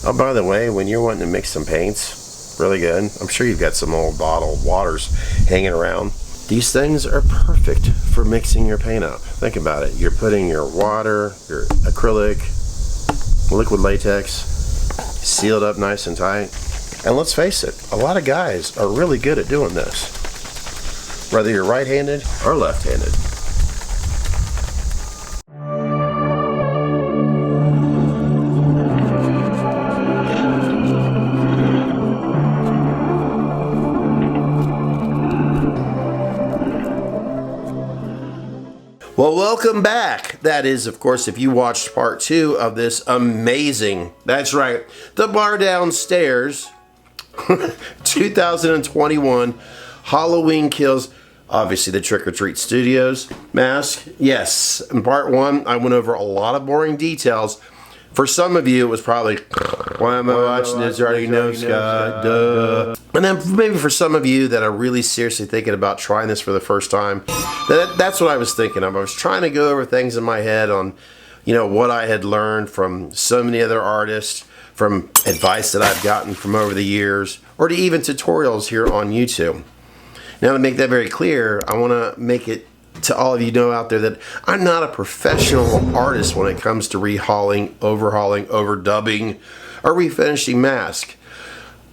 Oh, by the way, when you're wanting to mix some paints, really good. I'm sure you've got some old bottled waters hanging around. These things are perfect for mixing your paint up. Think about it. You're putting your water, your acrylic, liquid latex, sealed up nice and tight. And let's face it, a lot of guys are really good at doing this, whether you're right-handed or left-handed. Well, welcome back. That is, of course, if you watched part 2 of this amazing, that's right, the bar downstairs 2021 Halloween Kills, obviously the Trick or Treat Studios mask. Yes, in part 1, I went over a lot of boring details. For some of you, it was probably, why am I watching this? I already know, Scott, duh. And then maybe for some of you that are really seriously thinking about trying this for the first time, that's what I was thinking of. I was trying to go over things in my head on, you know, what I had learned from so many other artists, from advice that I've gotten from over the years, or to even tutorials here on YouTube. Now, to make that very clear, I want to make it to all of you know out there that I'm not a professional artist when it comes to rehauling, overhauling, overdubbing, or refinishing mask.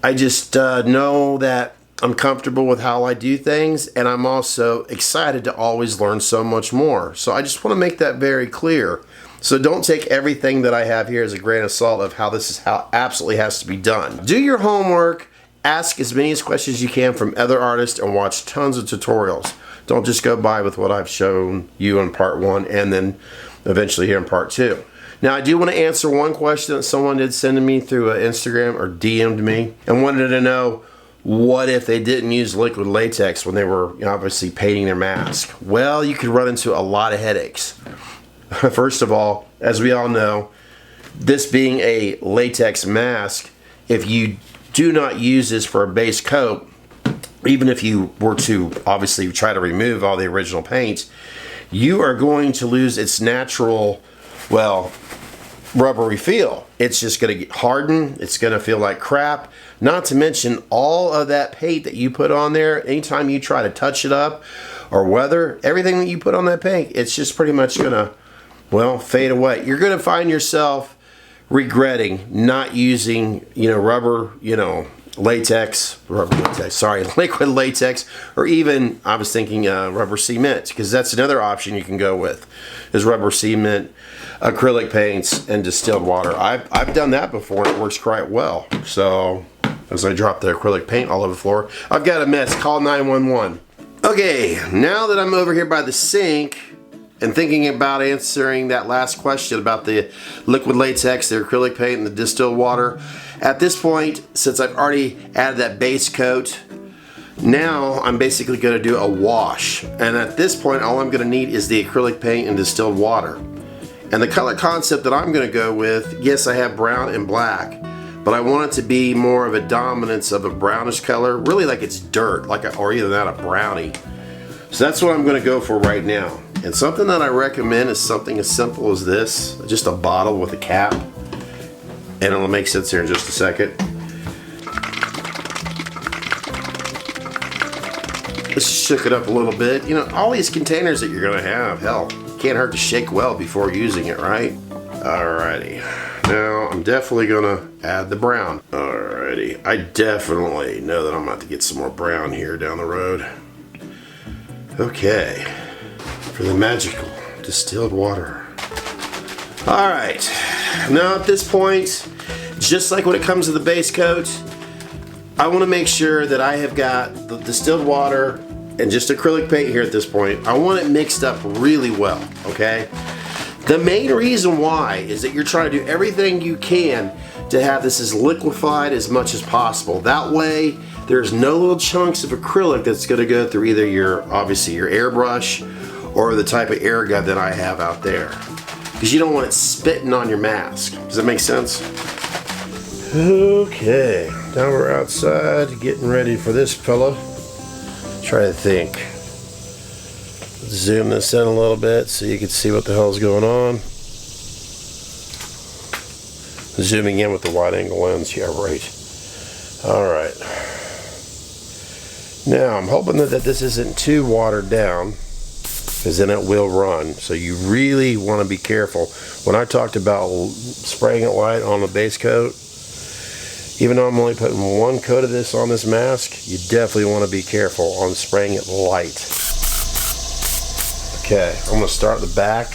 I just know that I'm comfortable with how I do things, and I'm also excited to always learn so much more. So I just want to make that very clear. So don't take everything that I have here as a grain of salt of how this is how absolutely has to be done. Do your homework, ask as many questions as you can from other artists, and watch tons of tutorials. Don't just go by with what I've shown you in part 1 and then eventually here in part 2. Now, I do want to answer one question that someone did send to me through Instagram or DM'd me and wanted to know, what if they didn't use liquid latex when they were obviously painting their mask? Well, you could run into a lot of headaches. First of all, as we all know, this being a latex mask, if you do not use this for a base coat, even if you were to obviously try to remove all the original paint, you are going to lose its natural, well, rubbery feel. It's just going to get hardened. It's going to feel like crap. Not to mention all of that paint that you put on there, anytime you try to touch it up or weather, everything that you put on that paint, it's just pretty much going to, well, fade away. You're going to find yourself regretting not using, rubber, liquid latex, or even, I was thinking rubber cement, because that's another option you can go with, is rubber cement, acrylic paints, and distilled water. I've done that before, and it works quite well. So, as I drop the acrylic paint all over the floor, I've got a mess, call 911. Okay, now that I'm over here by the sink, and thinking about answering that last question about the liquid latex, the acrylic paint, and the distilled water, at this point, since I've already added that base coat, now I'm basically going to do a wash. And at this point, all I'm going to need is the acrylic paint and distilled water. And the color concept that I'm going to go with, yes, I have brown and black, but I want it to be more of a dominance of a brownish color, really like it's dirt, or either that, a brownie. So that's what I'm going to go for right now. And something that I recommend is something as simple as this, just a bottle with a cap. And it'll make sense here in just a second. Let's shook it up a little bit. All these containers that you're going to have, hell, can't hurt to shake well before using it, right? Alrighty. Now, I'm definitely going to add the brown. Alrighty. I definitely know that I'm about to get some more brown here down the road. Okay. For the magical distilled water. Alright, now at this point, just like when it comes to the base coat, I want to make sure that I have got the distilled water and just acrylic paint here at this point. I want it mixed up really well, okay? The main reason why is that you're trying to do everything you can to have this as liquefied as much as possible. That way, there's no little chunks of acrylic that's going to go through either obviously your airbrush or the type of air gun that I have out there. Because you don't want it spitting on your mask. Does that make sense? Okay, now we're outside getting ready for this fella. Try to think. Let's zoom this in a little bit so you can see what the hell's going on. Zooming in with the wide angle lens. Yeah, right. Alright. Now, I'm hoping that this isn't too watered down, because then it will run. So you really want to be careful. When I talked about spraying it light on the base coat, even though I'm only putting one coat of this on this mask, you definitely want to be careful on spraying it light. Okay, I'm going to start the back.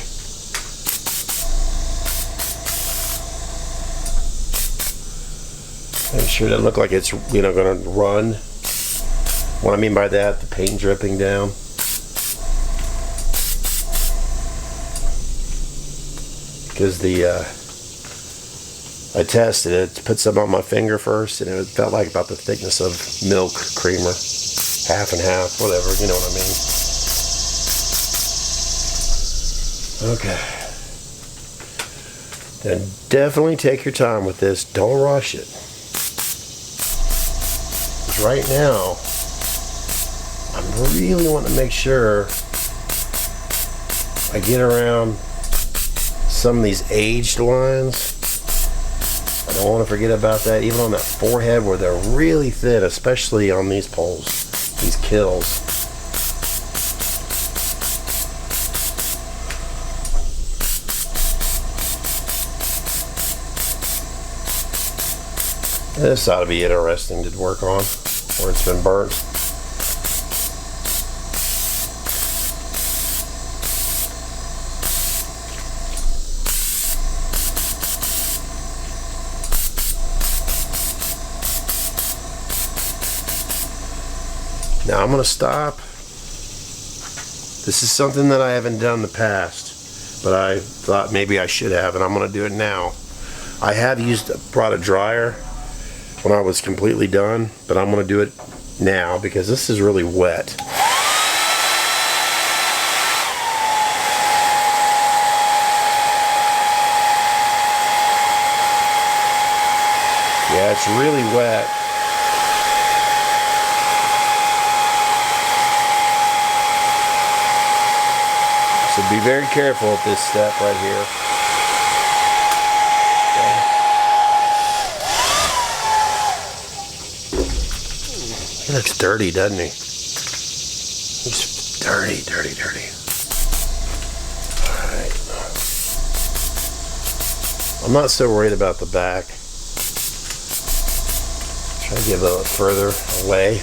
Make sure it doesn't look like it's, going to run. What I mean by that, the paint dripping down. Because I tested it, put some on my finger first, and it felt like about the thickness of milk creamer. Half and half, whatever, you know what I mean. Okay. Then definitely take your time with this. Don't rush it. Right now, I really want to make sure I get around some of these aged lines. I don't want to forget about that, even on that forehead where they're really thin, especially on these poles, these kills. This ought to be interesting to work on, where it's been burnt. Now I'm going to stop. This is something that I haven't done in the past, but I thought maybe I should have, and I'm going to do it now. I have brought a dryer when I was completely done, but I'm going to do it now because this is really wet. Yeah, it's really wet. So be very careful at this step right here. Okay. He looks dirty, doesn't he? He's dirty, dirty, dirty. Alright. I'm not so worried about the back. Try to get a little further away.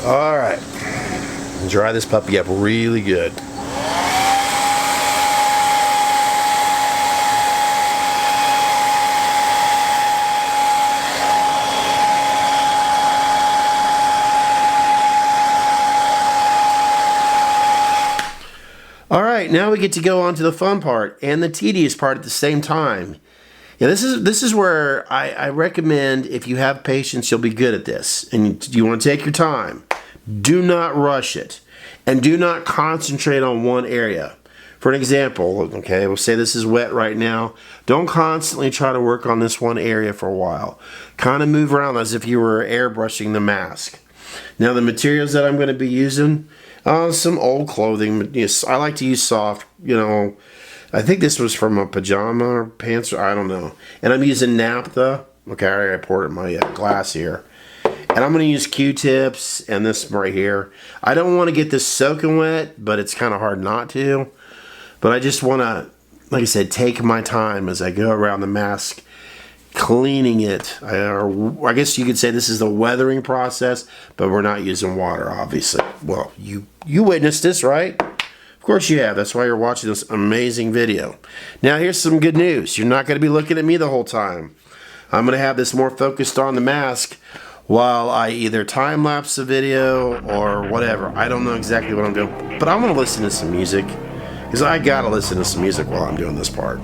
Alright, dry this puppy up really good. Alright, now we get to go on to the fun part and the tedious part at the same time. Yeah, this is where I recommend, if you have patience, you'll be good at this. And you want to take your time. Do not rush it. And do not concentrate on one area. For an example, okay, we'll say this is wet right now. Don't constantly try to work on this one area for a while. Kind of move around as if you were airbrushing the mask. Now the materials that I'm going to be using, some old clothing. I like to use soft, I think this was from a pajama or pants, or I don't know. And I'm using naphtha. Okay, I poured it in my glass here. And I'm going to use Q-tips and this right here. I don't want to get this soaking wet, but it's kind of hard not to. But I just want to, like I said, take my time as I go around the mask, cleaning it. I guess you could say this is the weathering process, but we're not using water, obviously. Well, you witnessed this, right? Of course you have. That's why you're watching this amazing video. Now here's some good news. You're not going to be looking at me the whole time. I'm going to have this more focused on the mask while I either time-lapse the video or whatever. I don't know exactly what I'm doing, but I'm going to listen to some music because I got to listen to some music while I'm doing this part.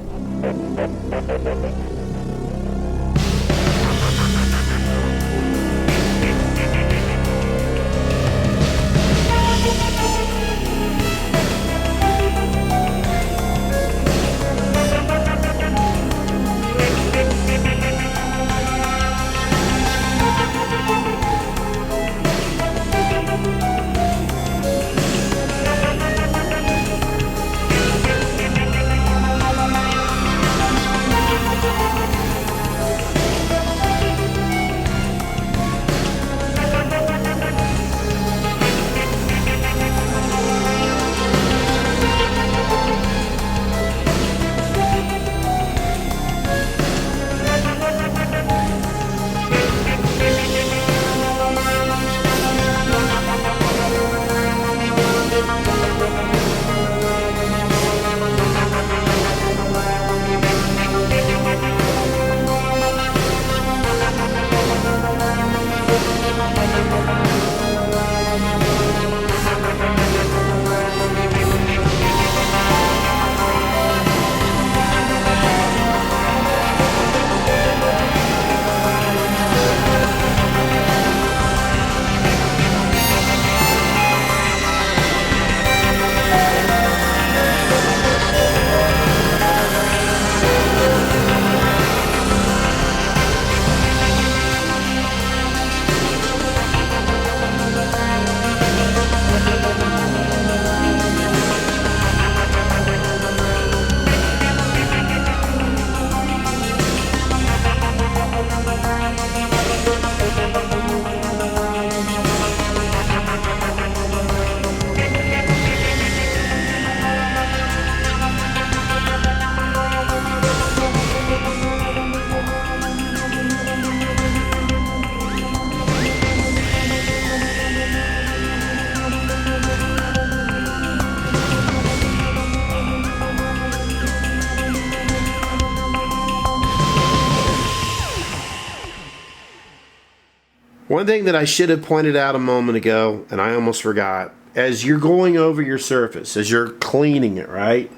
One thing that I should have pointed out a moment ago, and I almost forgot, as you're going over your surface, as you're cleaning it, right?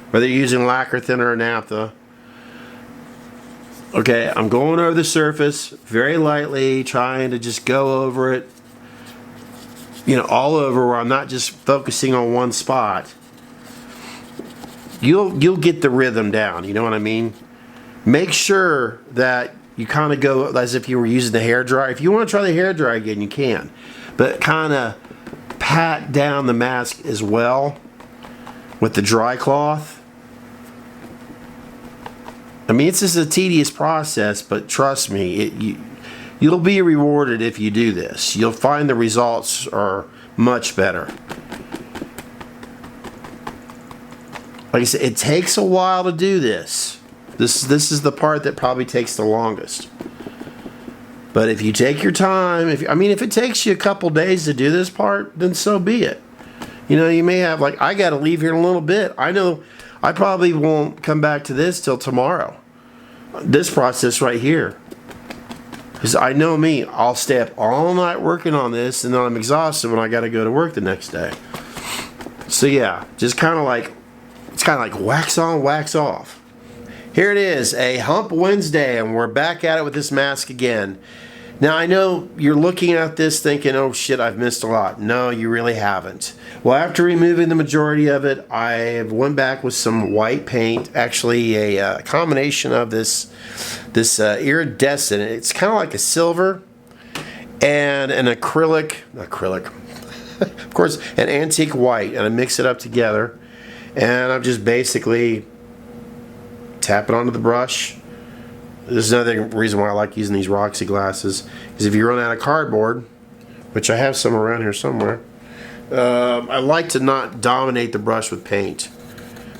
Whether you're using lacquer thinner or naphtha. Okay, I'm going over the surface very lightly, trying to just go over it, you know, all over, where I'm not just focusing on one spot. You'll get the rhythm down, you know what I mean? Make sure that you kind of go as if you were using the hairdryer. If you want to try the hairdryer again, you can. But kind of pat down the mask as well with the dry cloth. I mean, it's just a tedious process, but trust me, you'll be rewarded if you do this. You'll find the results are much better. Like I said, it takes a while to do this. This is the part that probably takes the longest. But if you take your time, if it takes you a couple days to do this part, then so be it. You know, you may have, like, I got to leave here in a little bit. I know I probably won't come back to this till tomorrow. This process right here. Because I know me, I'll stay up all night working on this, and then I'm exhausted when I got to go to work the next day. So yeah, just kind of like, it's kind of like wax on, wax off. Here it is, a Hump Wednesday, and we're back at it with this mask again. Now, I know you're looking at this thinking, oh shit, I've missed a lot. No, you really haven't. Well, after removing the majority of it, I went back with some white paint, actually a combination of this iridescent. It's kind of like a silver and an acrylic, of course, an antique white, and I mix it up together. And I'm just basically tap it onto the brush. This is another reason why I like using these Roxy glasses, is if you run out of cardboard, which I have some around here somewhere, I like to not dominate the brush with paint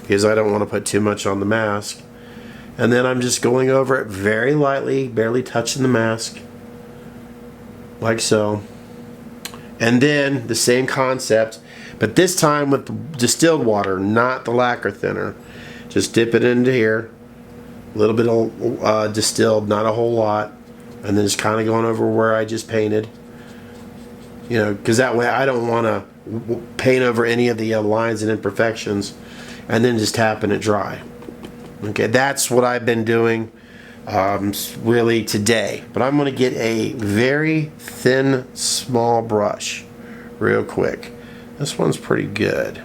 because I don't want to put too much on the mask. And then I'm just going over it very lightly, barely touching the mask, like so. And then the same concept, but this time with the distilled water, not the lacquer thinner. Just dip it into here. A little bit of distilled, not a whole lot, and then just kind of going over where I just painted. You know, because that way I don't want to paint over any of the lines and imperfections, and then just tapping it dry. Okay, that's what I've been doing really today. But I'm going to get a very thin, small brush real quick. This one's pretty good.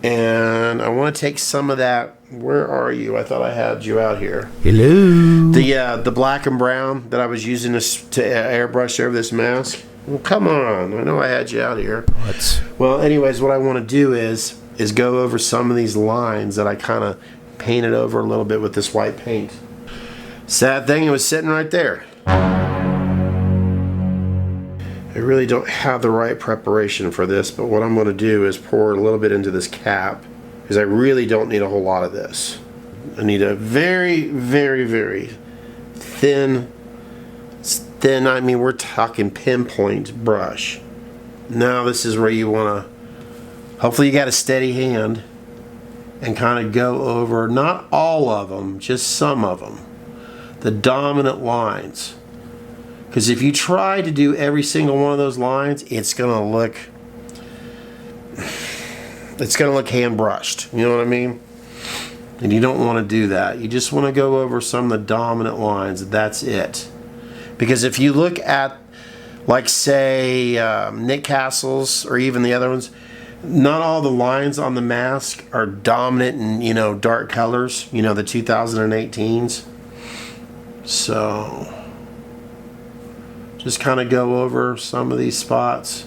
And I want to take some of that. Where are you? I thought I had you out here. Hello. The black and brown that I was using to airbrush over this mask. Well, come on. I know I had you out here. Well, anyways, what I want to do is go over some of these lines that I kind of painted over a little bit with this white paint. Sad thing, it was sitting right there. I really don't have the right preparation for this, but what I'm going to do is pour a little bit into this cap, because I really don't need a whole lot of this. I need a very, very, very thin, I mean, we're talking pinpoint brush. Now this is where you want to, hopefully you got a steady hand, and kind of go over, not all of them, just some of them, the dominant lines. Because if you try to do every single one of those lines, it's gonna look hand brushed. You know what I mean? And you don't want to do that. You just want to go over some of the dominant lines. That's it. Because if you look at, like, say, Nick Castle's or even the other ones, not all the lines on the mask are dominant in, you know, dark colors. You know, the 2018s. So just kind of go over some of these spots.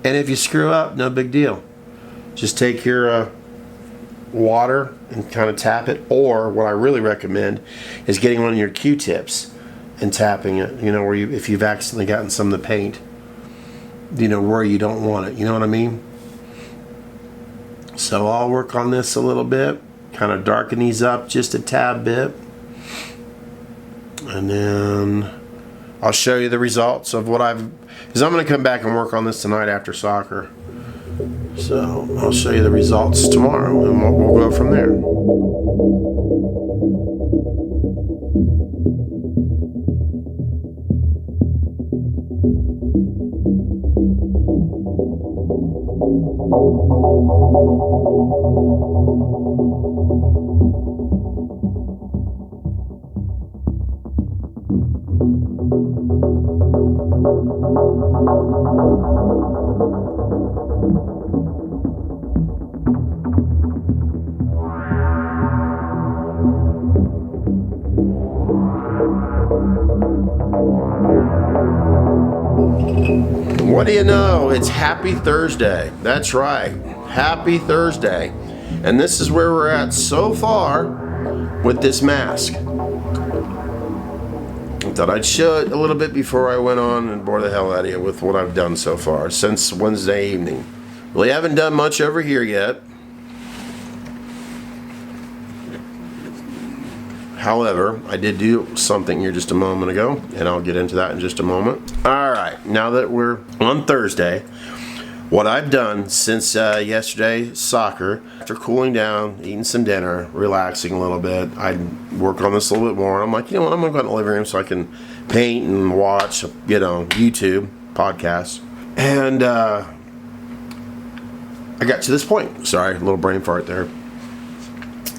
And if you screw up, no big deal. Just take your water and kind of tap it. Or what I really recommend is getting one of your Q-tips and tapping it. You know, where if you've accidentally gotten some of the paint, you know, where you don't want it. You know what I mean? So I'll work on this a little bit. Kind of darken these up just a tad bit. And then I'll show you the results of what because I'm going to come back and work on this tonight after soccer. So I'll show you the results tomorrow, and we'll go from there. What do you know? It's Happy Thursday. That's right. Happy Thursday. And this is where we're at so far with this mask. I thought I'd show it a little bit before I went on and bore the hell out of you with what I've done so far since Wednesday evening. Really haven't done much over here yet. However, I did do something here just a moment ago, and I'll get into that in just a moment. Alright, now that we're on Thursday, what I've done since yesterday, soccer, after cooling down, eating some dinner, relaxing a little bit, I'd work on this a little bit more. I'm like, you know what, I'm going to go in the living room so I can paint and watch, you know, YouTube, podcasts. And I got to this point. Sorry, a little brain fart there.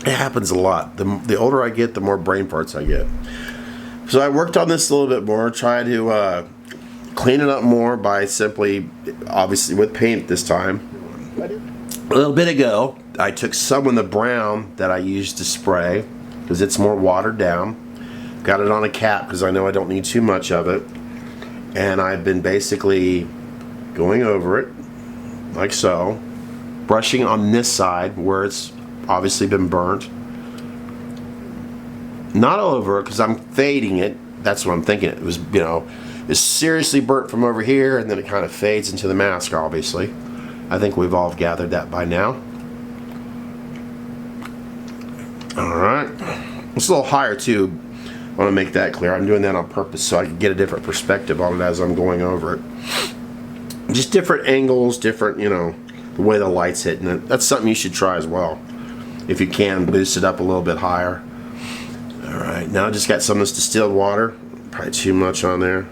It happens a lot. The older I get, the more brain farts I get. So I worked on this a little bit more, tried to clean it up more by simply, obviously with paint this time. A little bit ago, I took some of the brown that I used to spray, because it's more watered down. Got it on a cap, because I know I don't need too much of it. And I've been basically going over it, like so. Brushing on this side, where it's obviously been burnt. Not all over it, because I'm fading it. That's what I'm thinking. It was, you know, it's seriously burnt from over here, and then it kind of fades into the mask, obviously. I think we've all gathered that by now. Alright. It's a little higher, too. I want to make that clear. I'm doing that on purpose so I can get a different perspective on it as I'm going over it. Just different angles, different, you know, the way the light's hitting it. That's something you should try as well. If you can, boost it up a little bit higher. Alright, now I just got some of this distilled water. Probably too much on there.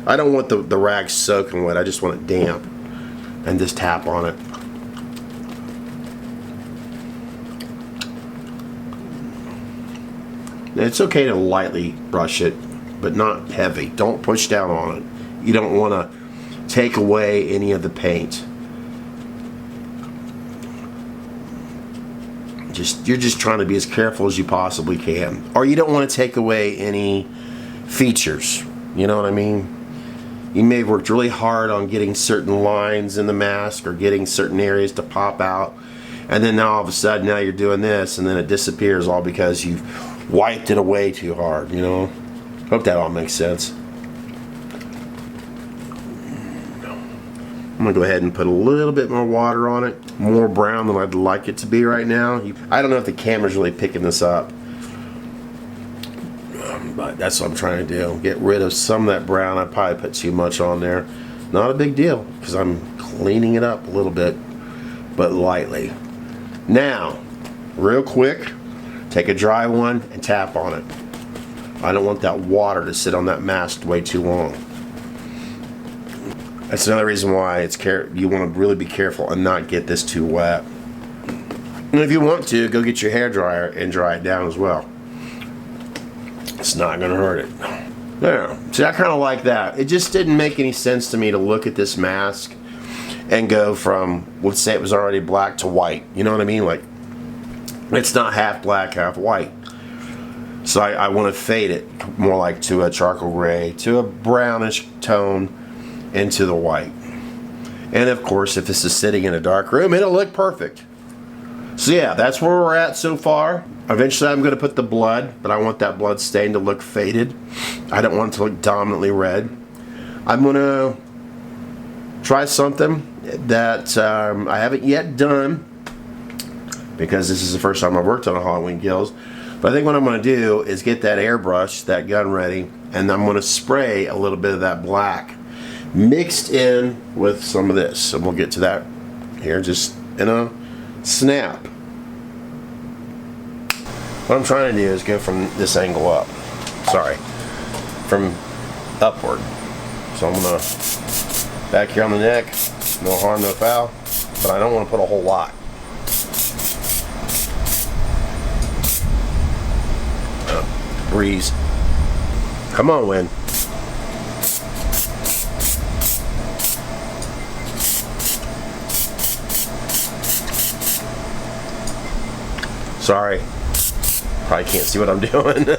I don't want the rag soaking wet. I just want it damp. And just tap on it. It's okay to lightly brush it, but not heavy. Don't push down on it. You don't want to take away any of the paint. You're just trying to be as careful as you possibly can. Or you don't want to take away any features. You know what I mean? You may have worked really hard on getting certain lines in the mask or getting certain areas to pop out. And then now all of a sudden now you're doing this and then it disappears all because you've wiped it away too hard, you know? Hope that all makes sense. I'm gonna go ahead and put a little bit more water on it. More brown than I'd like it to be right now. I don't know if the camera's really picking this up. But that's what I'm trying to do. Get rid of some of that brown. I probably put too much on there. Not a big deal because I'm cleaning it up a little bit, but lightly. Now, real quick, take a dry one and tap on it. I don't want that water to sit on that mask way too long. That's another reason why you want to really be careful and not get this too wet. And if you want to, go get your hairdryer and dry it down as well. It's not going to hurt it. There. See, I kind of like that. It just didn't make any sense to me to look at this mask and go from, let's say it was already black to white. You know what I mean? Like, it's not half black, half white. So I want to fade it more like to a charcoal gray, to a brownish tone, into the white. And of course, if this is sitting in a dark room, it'll look perfect. So yeah, that's where we're at so far. Eventually I'm going to put the blood, but I want that blood stain to look faded. I don't want it to look dominantly red. I'm going to try something that I haven't yet done, because this is the first time I've worked on a Halloween Kills. But I think what I'm going to do is get that airbrush, that gun ready, and I'm going to spray a little bit of that black mixed in with some of this. And we'll get to that here just in a snap. What I'm trying to do is go from this angle up. Sorry. From upward. So I'm going to back here on the neck. No harm, no foul. But I don't want to put a whole lot. Breeze. Come on, Win. Sorry. Probably can't see what I'm doing.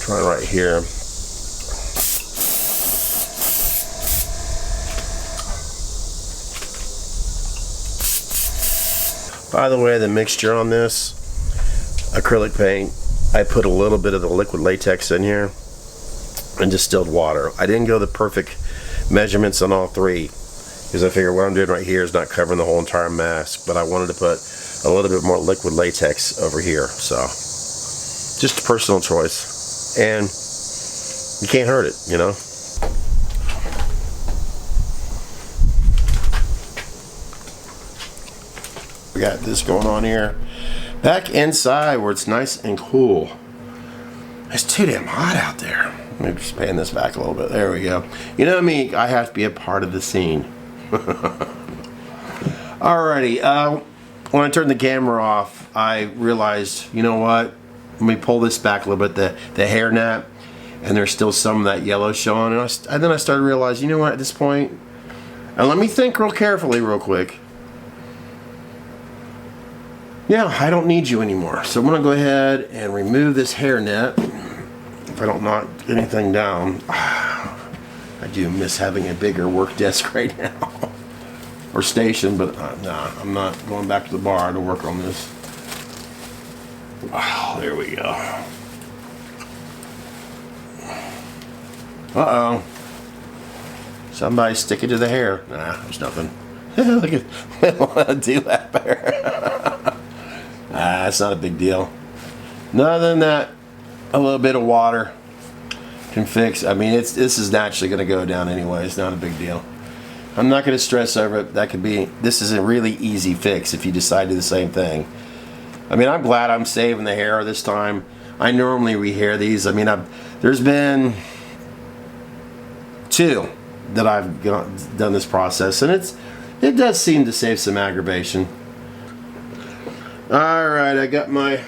Try right here. By the way, the mixture on this acrylic paint, I put a little bit of the liquid latex in here and distilled water. I didn't go the perfect measurements on all three because I figured what I'm doing right here is not covering the whole entire mask, but I wanted to put a little bit more liquid latex over here. So just a personal choice. And you can't hurt it, you know. We got this going on here. Back inside where it's nice and cool. It's too damn hot out there. Let me just pan this back a little bit. There we go. You know me, I have to be a part of the scene. Alrighty, when I turned the camera off, I realized, you know what? Let me pull this back a little bit, the hair net, and there's still some of that yellow showing. And then I started to realize, you know what, at this point, and let me think real carefully real quick. Yeah, I don't need you anymore. So I'm going to go ahead and remove this hair net. If I don't knock anything down. I do miss having a bigger work desk right now. Or station, but nah, I'm not going back to the bar to work on this. Oh, there we go. Uh-oh. Somebody stick it to the hair. Nah, there's nothing. Look at do that there. That's not a big deal. Other than that, a little bit of water can fix. I mean, this is naturally going to go down anyway. It's not a big deal. I'm not going to stress over it. This is a really easy fix if you decide to do the same thing. I mean, I'm glad I'm saving the hair this time. I normally rehair these. I mean, there's been 2 that I've done this process, and it does seem to save some aggravation. Alright, I got my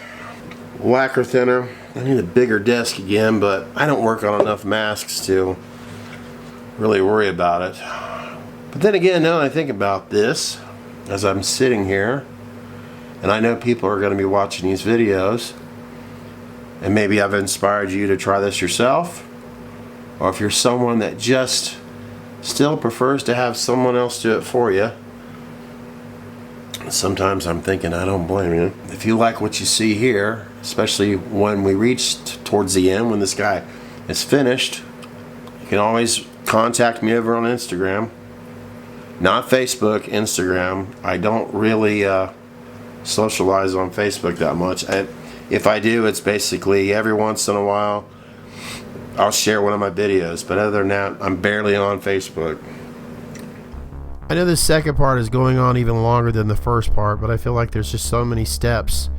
lacquer thinner. I need a bigger desk again, but I don't work on enough masks to really worry about it. But then again, now that I think about this, as I'm sitting here, and I know people are going to be watching these videos, and maybe I've inspired you to try this yourself, or if you're someone that just still prefers to have someone else do it for you, sometimes I'm thinking, I don't blame you. If you like what you see here, especially when we reach towards the end, when this guy is finished, you can always contact me over on Instagram. Not Facebook, Instagram. I don't really socialize on Facebook that much. If I do, it's basically every once in a while I'll share one of my videos, but other than that, I'm barely on Facebook. I know this second part is going on even longer than the first part, but I feel like there's just so many steps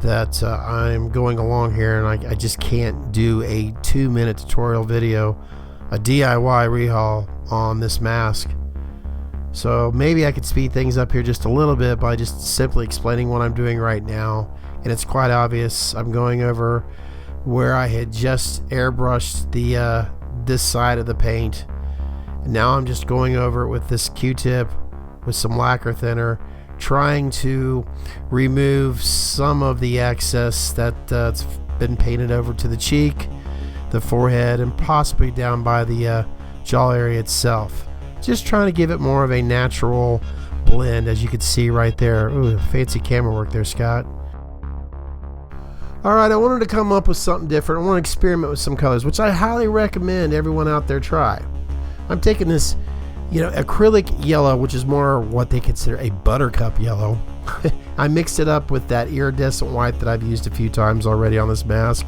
that I'm going along here, and I just can't do a 2-minute tutorial video, a DIY rehaul on this mask. So maybe I could speed things up here just a little bit by just simply explaining what I'm doing right now. And it's quite obvious. I'm going over where I had just airbrushed the this side of the paint. And now I'm just going over it with this Q-tip with some lacquer thinner, trying to remove some of the excess that's been painted over to the cheek, the forehead, and possibly down by the jaw area itself. Just trying to give it more of a natural blend, as you can see right there. Ooh, fancy camera work there, Scott. Alright, I wanted to come up with something different. I want to experiment with some colors, which I highly recommend everyone out there try. I'm taking this, acrylic yellow, which is more what they consider a buttercup yellow. I mixed it up with that iridescent white that I've used a few times already on this mask.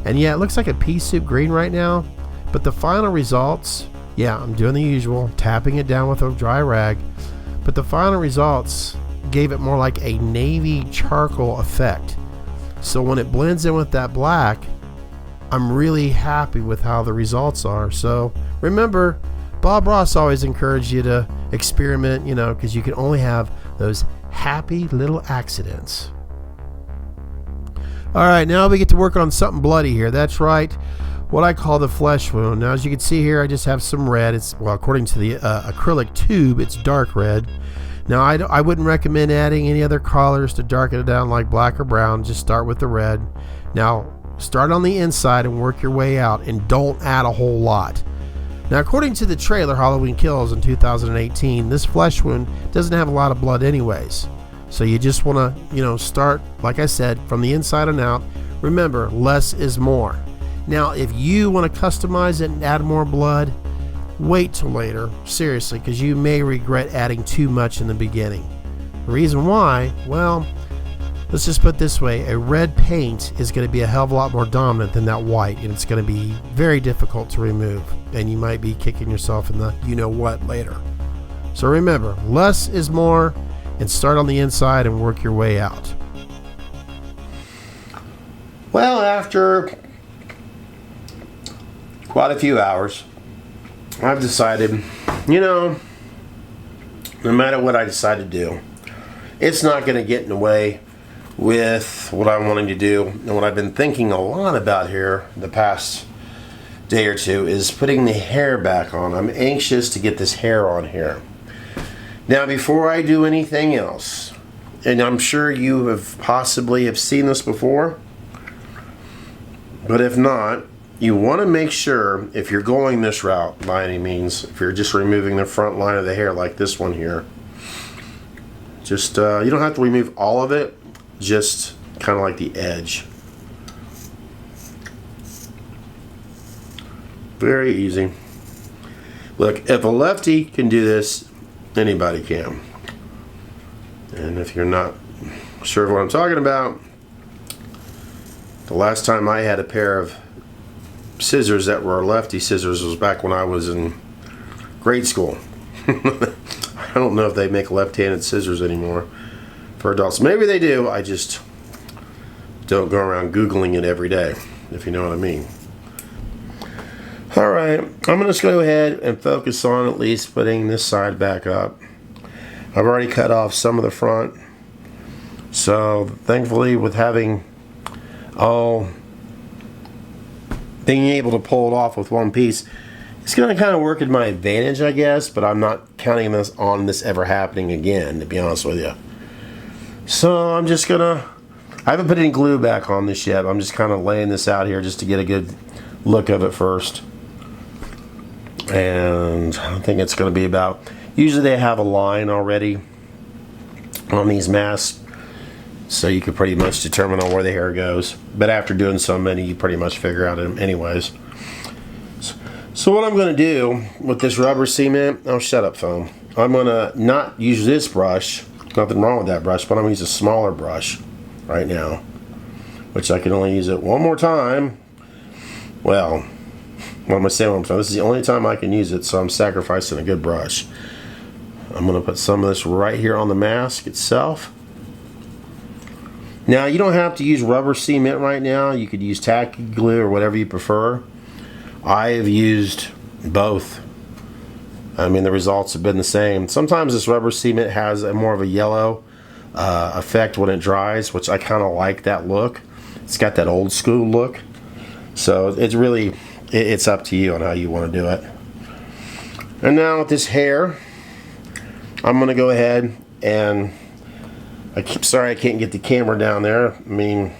And yeah, it looks like a pea soup green right now, but the final results, yeah, I'm doing the usual, tapping it down with a dry rag, but the final results gave it more like a navy charcoal effect. So when it blends in with that black, I'm really happy with how the results are. So remember, Bob Ross always encouraged you to experiment, because you can only have those happy little accidents. Alright, now we get to work on something bloody here. That's right, what I call the flesh wound. Now, as you can see here, I just have some red. According to the acrylic tube, it's dark red. Now, I wouldn't recommend adding any other colors to darken it down like black or brown. Just start with the red. Now, start on the inside and work your way out, and don't add a whole lot. Now, according to the trailer Halloween Kills in 2018, this flesh wound doesn't have a lot of blood anyways. So you just want to, start, like I said, from the inside and out. Remember, less is more. Now, if you want to customize it and add more blood, wait till later, seriously, because you may regret adding too much in the beginning. The reason why, well, let's just put it this way, a red paint is going to be a hell of a lot more dominant than that white, and it's going to be very difficult to remove, and you might be kicking yourself in the you-know-what later. So remember, less is more, and start on the inside and work your way out. Well, after quite a few hours, I've decided, no matter what I decide to do, it's not going to get in the way with what I'm wanting to do. And what I've been thinking a lot about here the past day or two is putting the hair back on. I'm anxious to get this hair on here. Now, before I do anything else, and I'm sure you have possibly seen this before, but if not, you want to make sure, if you're going this route by any means, if you're just removing the front line of the hair like this one here, just you don't have to remove all of it, just kind of like the edge. Very easy. Look, if a lefty can do this, anybody can. And if you're not sure of what I'm talking about, The last time I had a pair of scissors that were lefty scissors was back when I was in grade school. I don't know if they make left-handed scissors anymore for adults. Maybe they do. I just don't go around Googling it every day, if you know what I mean. Alright, I'm going to just go ahead and focus on at least putting this side back up. I've already cut off some of the front. So thankfully, with having being able to pull it off with one piece, it's going to kind of work in my advantage, I guess, but I'm not counting on this ever happening again, to be honest with you. So I'm just going to, I haven't put any glue back on this yet. I'm just kind of laying this out here just to get a good look of it first. And I think it's going to be about, usually they have a line already on these masks, so you could pretty much determine on where the hair goes. But after doing so many, you pretty much figure out it anyways. So what I'm going to do with this rubber cement, oh, shut up, phone. I'm going to not use this brush, nothing wrong with that brush, but I'm going to use a smaller brush right now, which I can only use it one more time. Well, what am I saying? This is the only time I can use it, so I'm sacrificing a good brush. I'm going to put some of this right here on the mask itself. Now, you don't have to use rubber cement right now. You could use tacky glue or whatever you prefer. I have used both. I mean, the results have been the same. Sometimes this rubber cement has a more of a yellow effect when it dries, which I kind of like that look. It's got that old school look. So it's really, it's up to you on how you want to do it. And now with this hair, I'm going to go ahead and, sorry I can't get the camera down there. I mean,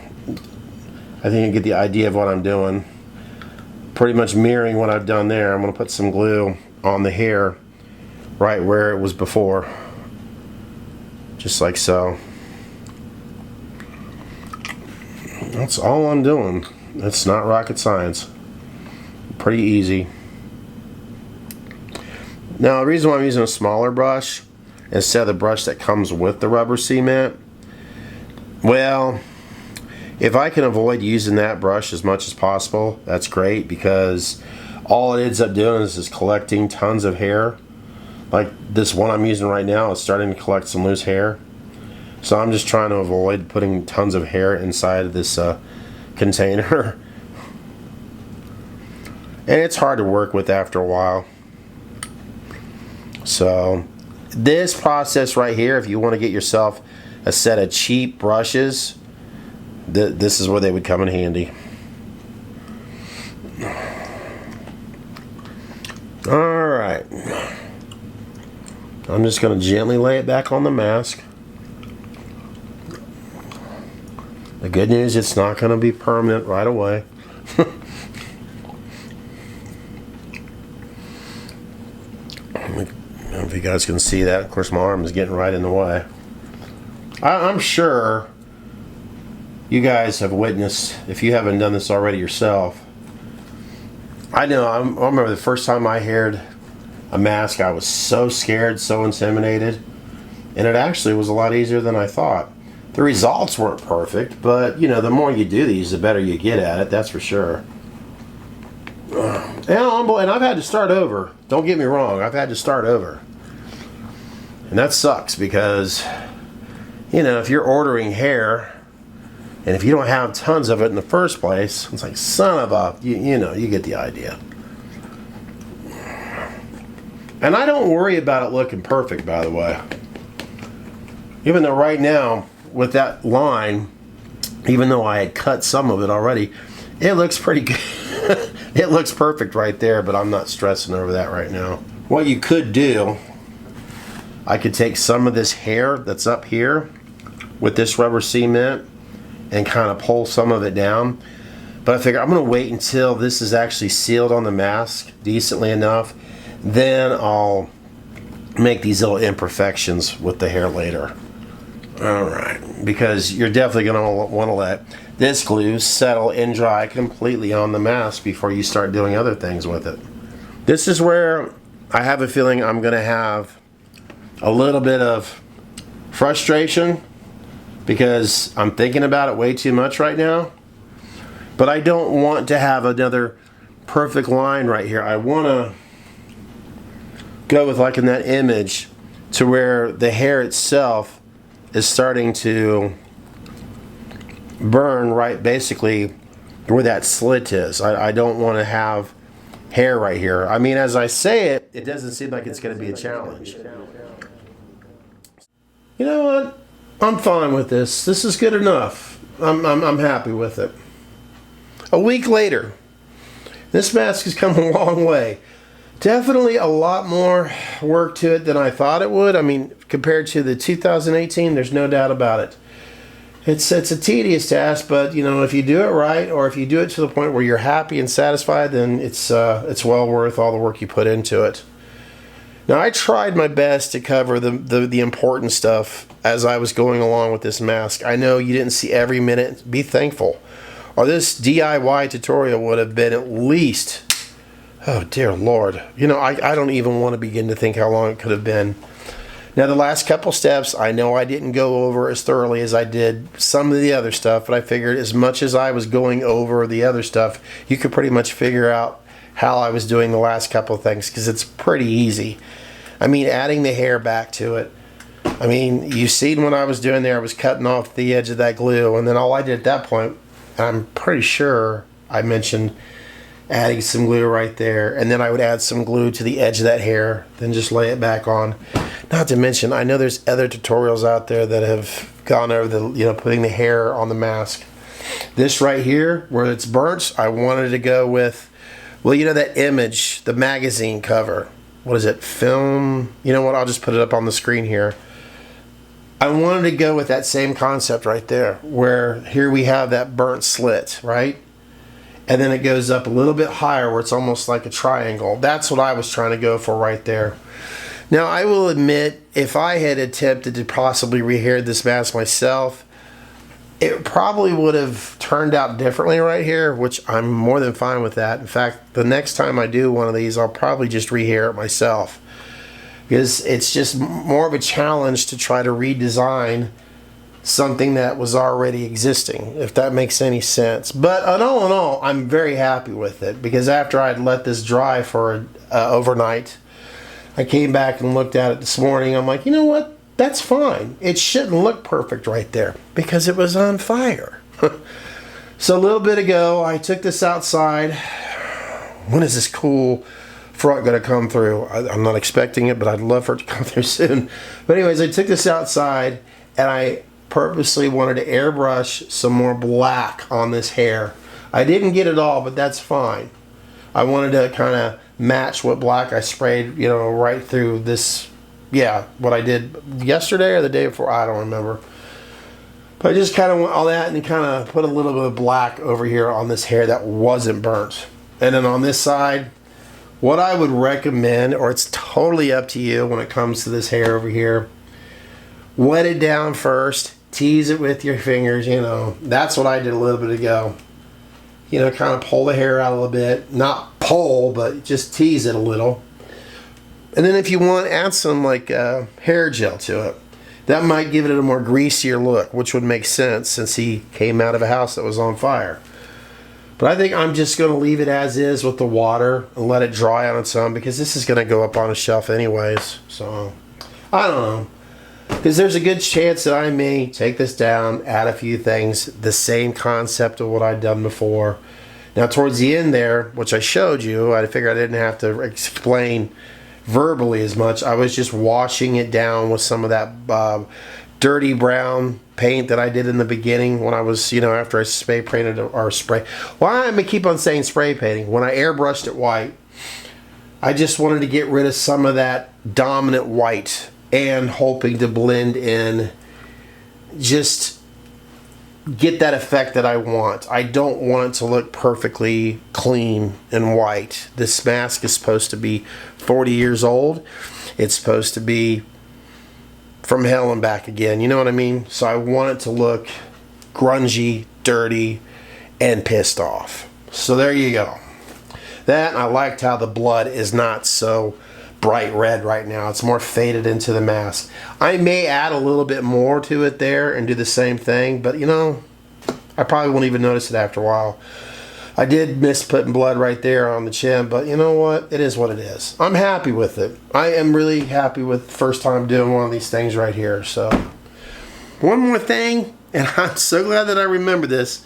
I think you get the idea of what I'm doing. Pretty much mirroring what I've done there. I'm going to put some glue on the hair right where it was before. Just like so. That's all I'm doing. It's not rocket science. Pretty easy. Now, the reason why I'm using a smaller brush instead of the brush that comes with the rubber cement, well, if I can avoid using that brush as much as possible, that's great, because all it ends up doing is collecting tons of hair. Like this one I'm using right now is starting to collect some loose hair. So I'm just trying to avoid putting tons of hair inside of this container. And it's hard to work with after a while. So this process right here, if you want to get yourself a set of cheap brushes, this is where they would come in handy. Alright. I'm just going to gently lay it back on the mask. The good news, it's not going to be permanent right away. I don't know if you guys can see that. Of course, my arm is getting right in the way. I'm sure you guys have witnessed, if you haven't done this already yourself. I know, I remember the first time I haired a mask, I was so scared, so intimidated. And it actually was a lot easier than I thought. The results weren't perfect, but you know, the more you do these, the better you get at it, that's for sure. And I've had to start over. Don't get me wrong, I've had to start over. And that sucks because, you know, if you're ordering hair, and if you don't have tons of it in the first place, it's like, son of a, you know, you get the idea. And I don't worry about it looking perfect, by the way. Even though right now, with that line, even though I had cut some of it already, it looks pretty good. It looks perfect right there, but I'm not stressing over that right now. What you could do, I could take some of this hair that's up here with this rubber cement and kind of pull some of it down. But I figure I'm going to wait until this is actually sealed on the mask decently enough. Then I'll make these little imperfections with the hair later. Alright, because you're definitely going to want to let this glue settle and dry completely on the mask before you start doing other things with it. This is where I have a feeling I'm going to have a little bit of frustration because I'm thinking about it way too much right now. But I don't want to have another perfect line right here. I want to go with, like in that image, to where the hair itself is starting to burn right basically where that slit is. I don't want to have hair right here. I mean, as I say it, it doesn't seem like it's going to be a challenge. You know what? I'm fine with this. This is good enough. I'm happy with it. A week later, this mask has come a long way. Definitely a lot more work to it than I thought it would. I mean, compared to the 2018, there's no doubt about it. It's a tedious task, but you know, if you do it right, or if you do it to the point where you're happy and satisfied, then it's well worth all the work you put into it. Now, I tried my best to cover the important stuff as I was going along with this mask. I know you didn't see every minute. Be thankful. Or this DIY tutorial would have been at least, oh dear Lord, you know, I don't even want to begin to think how long it could have been. Now, the last couple steps, I know I didn't go over as thoroughly as I did some of the other stuff, but I figured as much as I was going over the other stuff, you could pretty much figure out how I was doing the last couple of things, because it's pretty easy. I mean, adding the hair back to it. I mean, you seen what I was doing there. I was cutting off the edge of that glue, and then all I did at that point, I'm pretty sure I mentioned adding some glue right there, and then I would add some glue to the edge of that hair, then just lay it back on. Not to mention, I know there's other tutorials out there that have gone over the, you know, putting the hair on the mask. This right here, where it's burnt, I wanted to go with, well, you know that image, the magazine cover. What is it? Film? You know what? I'll just put it up on the screen here. I wanted to go with that same concept right there, where here we have that burnt slit, right? And then it goes up a little bit higher where it's almost like a triangle. That's what I was trying to go for right there. Now, I will admit, if I had attempted to possibly rehair this mask myself, it probably would have turned out differently right here, which I'm more than fine with that. In fact, the next time I do one of these, I'll probably just rehair it myself, because it's just more of a challenge to try to redesign something that was already existing, if that makes any sense. But all in all, I'm very happy with it, because after I'd let this dry for overnight, I came back and looked at it this morning. I'm like, you know what? That's fine. It shouldn't look perfect right there because it was on fire. So a little bit ago, I took this outside. When is this cool front going to come through? I'm not expecting it, but I'd love for it to come through soon. But anyways, I took this outside, and I purposely wanted to airbrush some more black on this hair. I didn't get it all, but that's fine. I wanted to kind of match what black I sprayed, you know, right through this. Yeah, what I did yesterday or the day before, I don't remember. But I just kind of went all that and kind of put a little bit of black over here on this hair that wasn't burnt. And then on this side, what I would recommend, or it's totally up to you when it comes to this hair over here, wet it down first, tease it with your fingers, you know. That's what I did a little bit ago. You know, kind of pull the hair out a little bit. Not pull, but just tease it a little. And then if you want, add some like hair gel to it. That might give it a more greasier look, which would make sense since he came out of a house that was on fire. But I think I'm just going to leave it as is with the water and let it dry on its own, because this is going to go up on a shelf anyways. So, I don't know. Because there's a good chance that I may take this down, add a few things, the same concept of what I'd done before. Now, towards the end there, which I showed you, I figured I didn't have to explain verbally as much. I was just washing it down with some of that dirty brown paint that I did in the beginning when I was, you know, after I spray painted or spray. Why am I keep on saying spray painting? When I airbrushed it white, I just wanted to get rid of some of that dominant white and hoping to blend in, just get that effect that I want. I don't want it to look perfectly clean and white. This mask is supposed to be 40 years old. It's supposed to be from hell and back again. You know what I mean? So I want it to look grungy, dirty, and pissed off. So there you go. That, and I liked how the blood is not so bright red right now. It's more faded into the mask. I may add a little bit more to it there and do the same thing, but you know, I probably won't even notice it after a while. I did miss putting blood right there on the chin, but you know what? It is what it is. I'm happy with it. I am really happy with the first time doing one of these things right here. So, one more thing, and I'm so glad that I remember this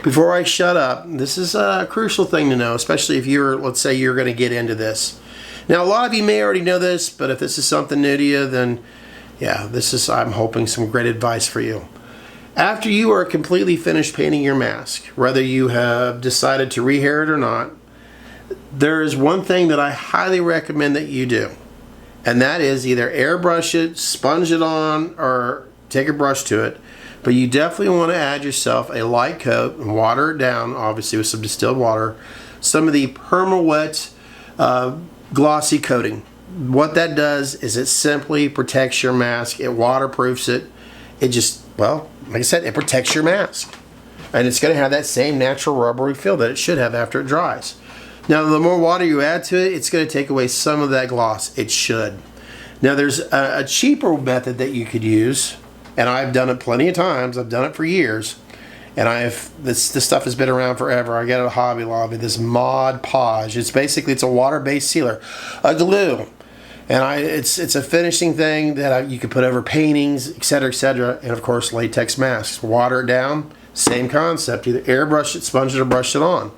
before I shut up. This is a crucial thing to know, especially if you're, let's say you're going to get into this. Now, a lot of you may already know this, but if this is something new to you, then yeah, this is, I'm hoping, some great advice for you. After you are completely finished painting your mask, whether you have decided to rehair it or not, there is one thing that I highly recommend that you do, and that is either airbrush it, sponge it on, or take a brush to it. But you definitely want to add yourself a light coat and water it down, obviously with some distilled water, some of the perma-wet glossy coating. What that does is it simply protects your mask, it waterproofs it, it just, well, like I said, it protects your mask. And it's going to have that same natural rubbery feel that it should have after it dries. Now, the more water you add to it, it's going to take away some of that gloss. It should. Now, there's a cheaper method that you could use, and I've done it plenty of times. I've done it for years. And this stuff has been around forever. I got it at Hobby Lobby, this Mod Podge. It's a water-based sealer, a glue. And it's a finishing thing that you can put over paintings, etc., and of course latex masks. Water it down, same concept. Either airbrush it, sponge it, or brush it on.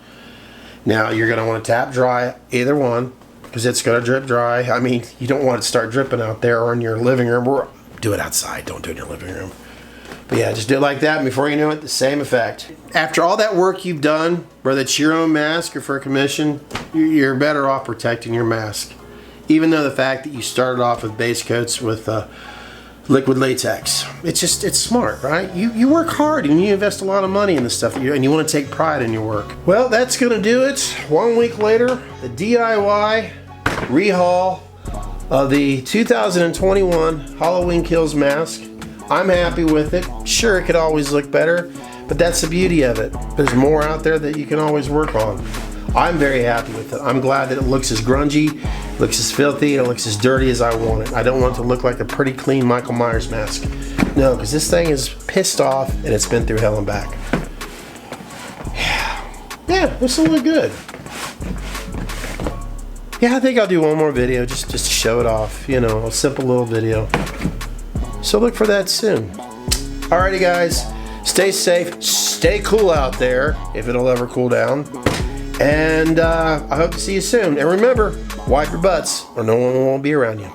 Now you're going to want to tap dry either one because it's going to drip dry. I mean, you don't want it to start dripping out there or in your living room. Or do it outside. Don't do it in your living room. But yeah, just do it like that, and before you know it, the same effect. After all that work you've done, whether it's your own mask or for a commission, you're better off protecting your mask. Even though the fact that you started off with base coats with liquid latex. It's smart, right? You work hard and you invest a lot of money in this stuff, and you want to take pride in your work. Well, that's going to do it. 1 week later, the DIY rehaul of the 2021 Halloween Kills mask. I'm happy with it. Sure, it could always look better, but that's the beauty of it. There's more out there that you can always work on. I'm very happy with it. I'm glad that it looks as grungy, looks as filthy, and it looks as dirty as I want it. I don't want it to look like a pretty clean Michael Myers mask. No, because this thing is pissed off and it's been through hell and back. Yeah, this will look good. Yeah, I think I'll do one more video just to show it off. You know, a simple little video. So look for that soon. Alrighty guys, stay safe, stay cool out there, if it'll ever cool down. And I hope to see you soon. And remember, wipe your butts or no one will be around you.